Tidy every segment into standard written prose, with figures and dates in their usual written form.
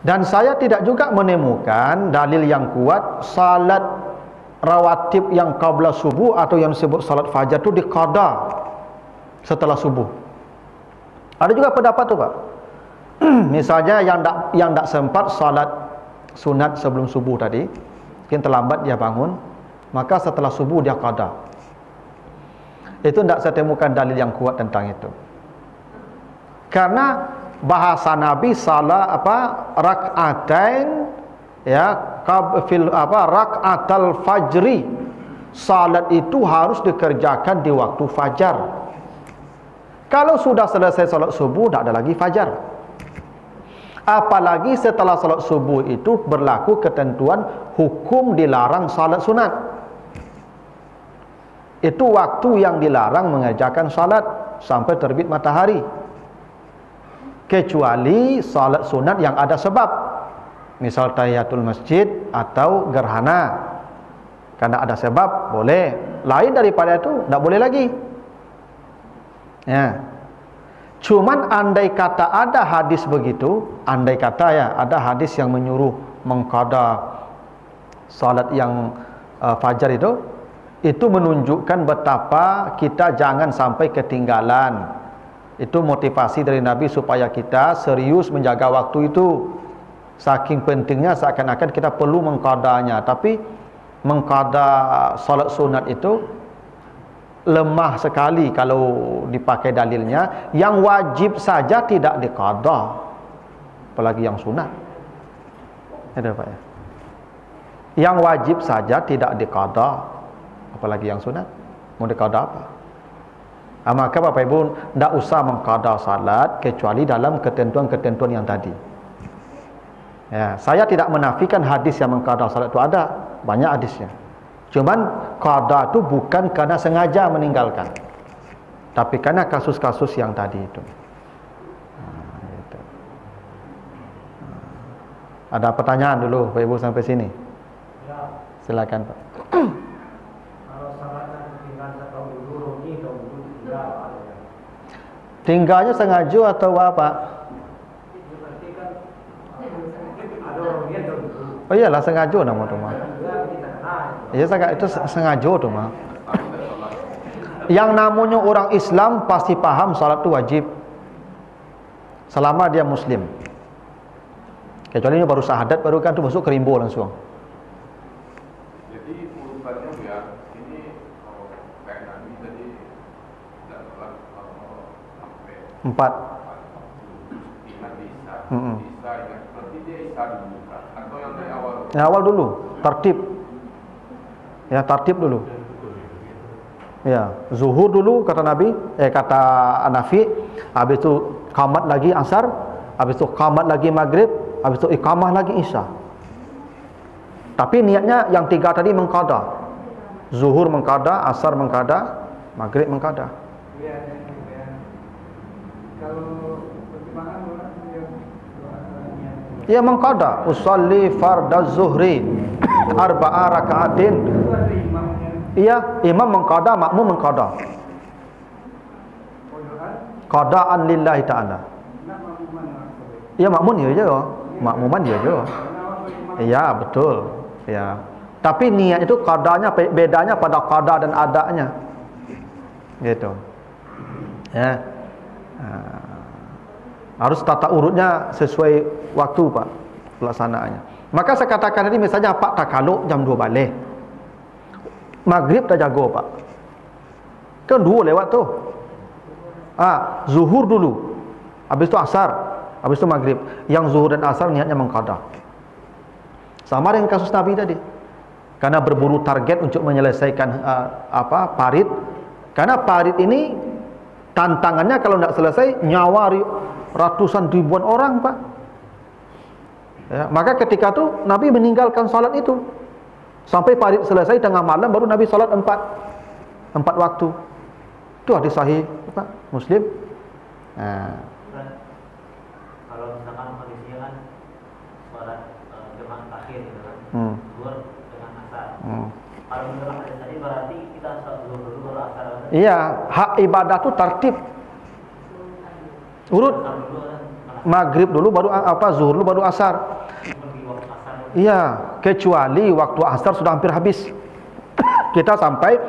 Dan saya tidak juga menemukan dalil yang kuat salat rawatib yang qabla subuh atau yang disebut salat fajar itu diqada setelah subuh. Ada juga pendapat tu, Pak. Misalnya yang tak sempat salat sunat sebelum subuh tadi, mungkin terlambat dia bangun, maka setelah subuh dia qada. Itu tidak saya temukan dalil yang kuat tentang itu. Karena bahasa Nabi salat rak'atain rak'atal fajri, salat itu harus dikerjakan di waktu fajar. Kalau sudah selesai salat subuh, tak ada lagi fajar. Apalagi setelah salat subuh itu berlaku ketentuan hukum dilarang salat sunat. Itu waktu yang dilarang mengerjakan salat sampai terbit matahari, kecuali salat sunat yang ada sebab, misal tahiyatul masjid atau gerhana, karena ada sebab boleh. Lain daripada itu tak boleh lagi. Ya. Cuman andai kata ada hadis begitu, andai kata ada hadis yang menyuruh mengqada salat yang fajar itu menunjukkan betapa kita jangan sampai ketinggalan. Itu motivasi dari Nabi supaya kita serius menjaga waktu itu. Saking pentingnya seakan-akan kita perlu mengqadanya. Tapi mengqada salat sunat itu lemah sekali kalau dipakai dalilnya. Yang wajib saja tidak diqada, apalagi yang sunat. Ada Pak ya? Yang wajib saja tidak diqada, apalagi yang sunat. Mau diqada apa? Maka Bapak Ibu tidak usah mengqada salat kecuali dalam ketentuan-ketentuan yang tadi. Ya, saya tidak menafikan hadis yang mengqada salat itu ada, banyak hadisnya. Cuman qada itu bukan karena sengaja meninggalkan, tapi karena kasus-kasus yang tadi itu. Gitu. Ada pertanyaan dulu Bapak Ibu sampai sini? Ya. Silakan Pak. Tinggalnya sengaja atau apa? Oh iyalah sengaja nama tu mah. Iya itu sengaja tu mah. Yang namanya orang Islam pasti paham salat itu wajib selama dia muslim. Kecuali ini baru syahadat, baru kan tu masuk ke rimbo langsung. Jadi urutannya biar ini kayak Nabi tadi sampai 4. ingat Isa. Isa ingat berarti dia Isa dulu atau yang dari awal? Yang awal dulu, tertib. Ya, tertib dulu. Ya, zuhur dulu kata Nabi, kata Nafi, habis itu qamat lagi asar, habis itu qamat lagi maghrib, habis itu iqamah lagi isya. Tapi niatnya yang 3 tadi mengqada. Zuhur mengqada, asar mengqada, maghrib mengqada. Ya mengqada, usalli fardaz zuhri arba'a raka'atin. Iya, imam mengqada, makmum mengqada. Qada'an lillahi ta'ala. Iya, makmum dia je. Makmuman dia je. Iya, betul. Ya. Tapi niat itu qadanya bedanya pada qada dan adanya. Gitu. Ya. Harus tata urutnya sesuai waktu Pak pelaksanaannya. Maka saya katakan tadi misalnya Pak takaluk jam 2 balik, maghrib dah jago Pak, kan 2 lewat tu. Zuhur dulu, habis itu asar, habis itu maghrib. Yang zuhur dan asar niatnya mengqada. Sama dengan kasus Nabi tadi, karena berburu target untuk menyelesaikan parit. Karena parit ini tantangannya kalau tidak selesai nyawa ratusan ribuan orang Pak. Ya, maka ketika itu Nabi meninggalkan salat itu sampai parit selesai tengah malam, baru Nabi salat 4 waktu. Itu hadis sahih Pak Muslim. Kalau misalkan kondisinya kan salat jemaah akhir gitu kan, zuhur dengan asar. Kalau menurut hadis tadi berarti kita salat zuhur dulu baru asar. Iya, hak ibadah itu tertib. Urut. maghrib dulu baru zuhur dulu baru asar. Iya, kecuali waktu asar sudah hampir habis. Kita sampai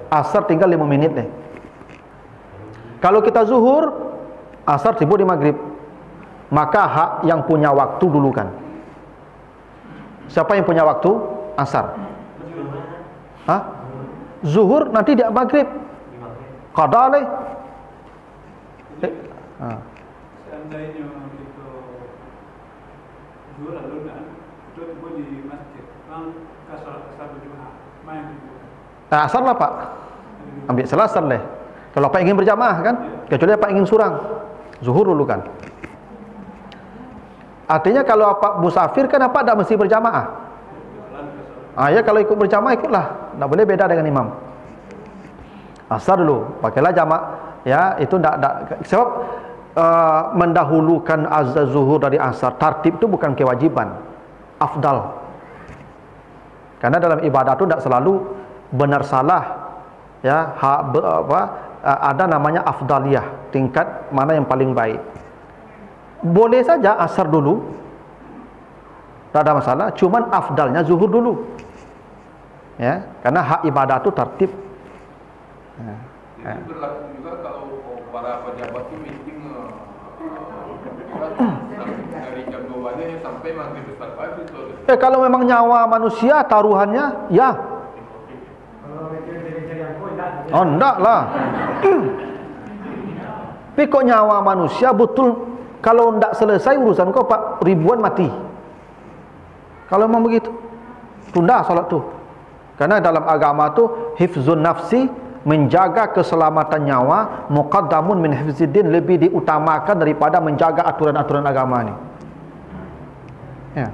asar tinggal 5 menit nih. Kalau kita zuhur, asar tiba di maghrib. Maka hak yang punya waktu dulu kan. Siapa yang punya waktu? Asar. Hah? Zuhur nanti dia maghrib. Qada leh. Seandainya kita zuhur lalu kan itu tiba di masjid, kan salat asar berjamaah, main itu. Asar lah Pak. Ambil selasar leh. Kalau Pak ingin berjamaah kan, kecuali Pak ingin surang, zuhur dulu kan. Artinya kalau Pak musafir kan Pak tidak mesti berjamaah. Ya kalau ikut berjamaah ikutlah, tidak boleh beda dengan imam. Asar dulu, pakailah jamaah. Ya itu tidak sebab mendahulukan azan zuhur dari asar. Tartib itu bukan kewajiban, afdal. Karena dalam ibadah itu tidak selalu benar salah. Ya, ada namanya afdaliyah, tingkat mana yang paling baik. Boleh saja asar dulu, tidak ada masalah. Cuman afdalnya zuhur dulu. Ya, karena hak ibadah itu tertib. Itu berlaku juga kalau para pejabat itu meeting dari jam 2 sampai maghrib besar pagi itu. Kalau memang nyawa manusia taruhannya, ya. Oh, enggak lah. Tapi kok nyawa manusia betul, kalau enggak selesai urusan kau Pak, ribuan mati. Kalau memang begitu, tunda salat tu. Karena dalam agama tu hifzun nafsi, menjaga keselamatan nyawa, muqaddamun min hifziddin, lebih diutamakan daripada menjaga aturan-aturan agama ni. Ya.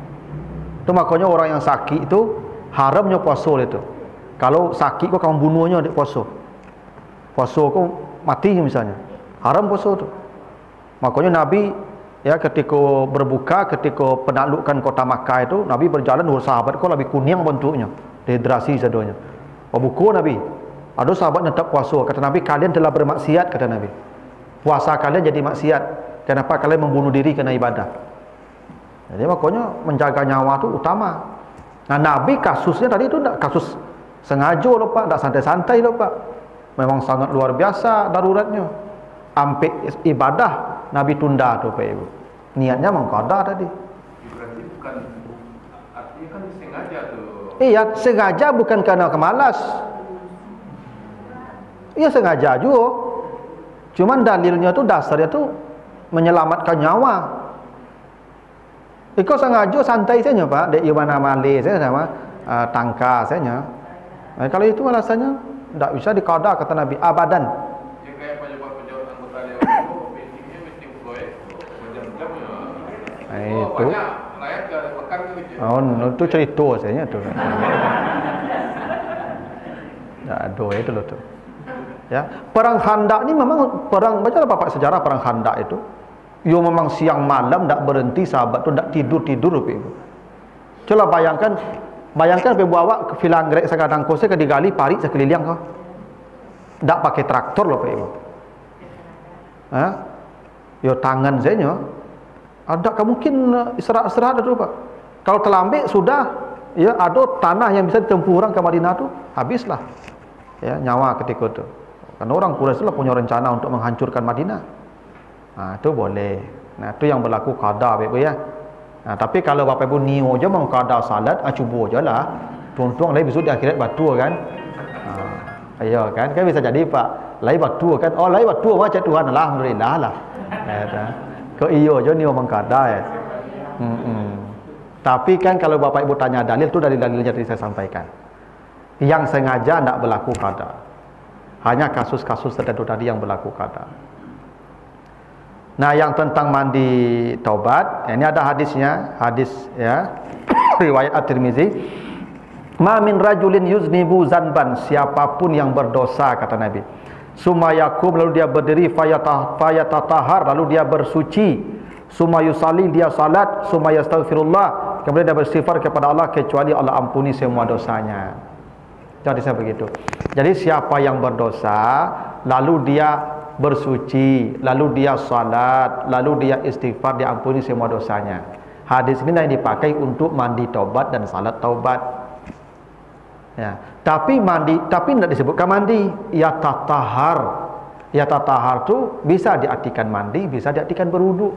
Itu makanya orang yang sakit itu haramnya puasa itu. Kalau sakit kau kamu bunuhnya di puasa. Puasa kau mati misalnya. Haram puasa tu. Makanya Nabi ya ketika berbuka, ketika penaklukan kota Makkah itu, Nabi berjalan dua sahabat kau lebih kuning bentuknya, dehidrasi sadonya. Berbuka Nabi. Ada sahabat tetap puasa. Kata Nabi, kalian telah bermaksiat, kata Nabi. Puasa kalian jadi maksiat. Kenapa kalian membunuh diri kena ibadah? Jadi makanya menjaga nyawa itu utama. Nah Nabi kasusnya tadi itu tidak kasus sengaja loh Pak, tidak santai-santai loh Pak. Memang sangat luar biasa daruratnya. Sampai ibadah Nabi tunda tuh Pak Ibu. Niatnya mengqada tadi. Berarti bukan, artinya kan sengaja tuh. Iya, sengaja bukan karena kemalas. Iya sengaja juga. Cuman dalilnya tuh dasarnya tuh menyelamatkan nyawa. Ikut sengaja santai saja Pak, dek mana malih saya sama tangka saja. Nah, kalau itu alasannya tidak bisa dikada kata Nabi abadan. Ya kayak pejabat-pejabat anggota dewan itu meetingnya meeting proyek berjam-jam ya. Nah, itu. Banyak rakyat gak ada makan gitu. Oh, itu cerita saja tuh. Tidak ada itu loh tuh. Ya, perang Khandaq ni memang perang, bacalah Bapak sejarah perang Khandaq itu. Yo memang siang malam tak berhenti sahabat tu tak tidur-tidur Ibu. Coba bayangkan bawa ke filanggrek sekadang kose ke digali parit sekeliling kau. Tak pakai traktor loh Ibu. Yo tangan saja. Ada mungkin istirahat tu Pak. Kalau terlambat sudah ya ada tanah yang bisa ditempuh orang ke Madinah tu habislah. Ya nyawa ketika itu. Karena orang Quraisy lah punya rencana untuk menghancurkan Madinah. Nah, itu boleh. Nah, itu yang berlaku qada Bapak Ibu ya. Nah, tapi kalau Bapak Ibu niyo je mengqada salat, cuba jelah. Tuang-tuang lain besok di akhirat batu kan. Ayo kan bisa jadi Pak. Lain batu kan. Oh, lain batu macam Tuhan alhamdulillah lah. Kau iyo je niyo mengqada ya. Tapi kan kalau Bapak Ibu tanya dalil itu dari dalilnya tadi saya sampaikan. Yang sengaja tidak berlaku qada. Hanya kasus-kasus tertentu tadi yang berlaku qada. Nah, yang tentang mandi taubat, ini ada hadisnya, hadis ya, riwayat At-Tirmizi. Ma min rajulin yuznibu zanban, siapapun yang berdosa kata Nabi. Sumayakum, lalu dia berdiri, fayatatahar, lalu dia bersuci. Sumayusali, dia salat, sumayastaghfirullah, kemudian dia beristighfar kepada Allah kecuali Allah ampuni semua dosanya. Jadi saya begitu. Jadi siapa yang berdosa lalu dia bersuci, lalu dia salat, lalu dia istighfar, diampuni semua dosanya. Hadis ini yang dipakai untuk mandi taubat dan salat taubat. Ya, tapi tidak disebutkan mandi. Ya tatahar. Ya tatahar tu bisa diartikan mandi, bisa diartikan berwudu.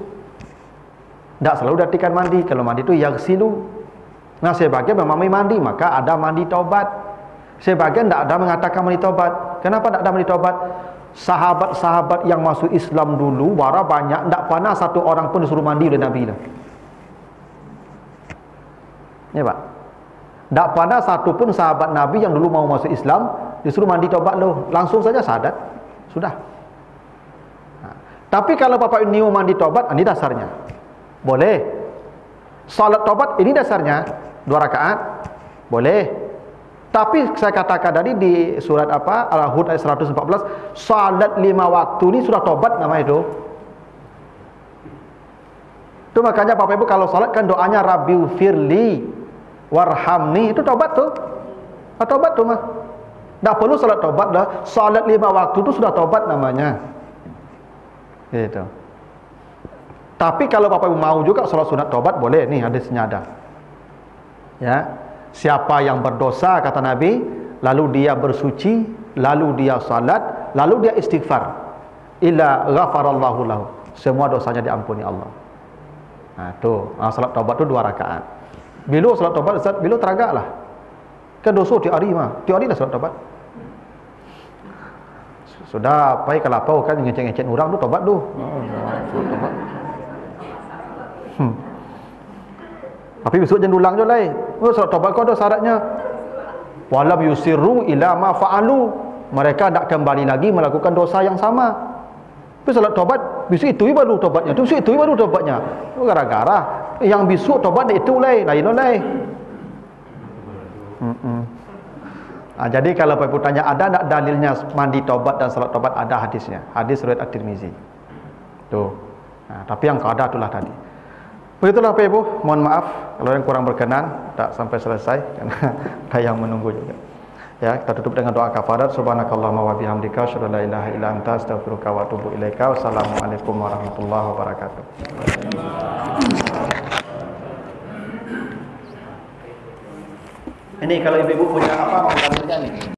Tidak selalu diartikan mandi. Kalau mandi itu yaghsilu. Nah, sebagian memahami mandi, maka ada mandi taubat. Sebagian tidak ada mengatakan mandi taubat. Kenapa tidak ada mandi taubat? Sahabat-sahabat yang masuk Islam dulu, wara banyak, tidak pernah satu orang pun disuruh mandi oleh Nabi lah. Ya Pak. Tak pernah satu pun sahabat Nabi yang dulu mau masuk Islam disuruh mandi taubat loh, langsung saja syahadat. Sudah. Nah, tapi kalau Bapak ini mau mandi taubat, ini dasarnya. Boleh. Salat taubat ini dasarnya 2 rakaat. Boleh. Tapi saya katakan tadi di surat apa? Al-Hud ayat 114, salat 5 waktu ini sudah taubat namanya itu. Itu makanya Bapak Ibu kalau salat kan doanya Rabbi firli warhamni, itu taubat tuh. Taubat tuh mah. Tak perlu salat taubat dah. Salat 5 waktu itu sudah taubat namanya. Gitu. Tapi kalau Bapak Ibu mau juga salat sunat taubat boleh, nih hadisnya ada. Ya. Siapa yang berdosa kata Nabi, lalu dia bersuci, lalu dia salat, lalu dia istighfar, illa ghafarallahu lahu. Semua dosanya diampuni Allah. Nah, tuh, salat taubat itu 2 rakaat. Bila salat taubat Ustaz, bila teragaklah. Kan dosa tiap hari mah. Tiap hari dah salat taubat. Sudah, pai kelapau kan ngecek-ngecek orang tu taubat tu. Taubat. Tapi besok jangan ulang je lah. Oh, salat taubat kau ada syaratnya. Walam yusirru ila ma fa'alu. Mereka tak kembali lagi melakukan dosa yang sama. Tapi salat taubat, besok itu baru taubatnya. Besok itu baru taubatnya. Gara-gara yang besok taubat itu lain lah. Jadi kalau Bapak Ibu tanya ada tak dalilnya mandi taubat dan salat taubat, ada hadisnya. Hadis riwayat At-Tirmizi. Tuh. Nah, tapi yang kada itulah tadi. Begitulah Bapak Ibu, mohon maaf kalau yang kurang berkenan tak sampai selesai karena ada yang menunggu juga. Ya, kita tutup dengan doa kafarat. Subhanakallahumma wa bihamdika asyhadu an la ilaha illa anta astaghfiruka wa atubu ilaika. Wassalamualaikum warahmatullahi wabarakatuh. Ini kalau ibu-ibu punya apa mau lanjutkan nih?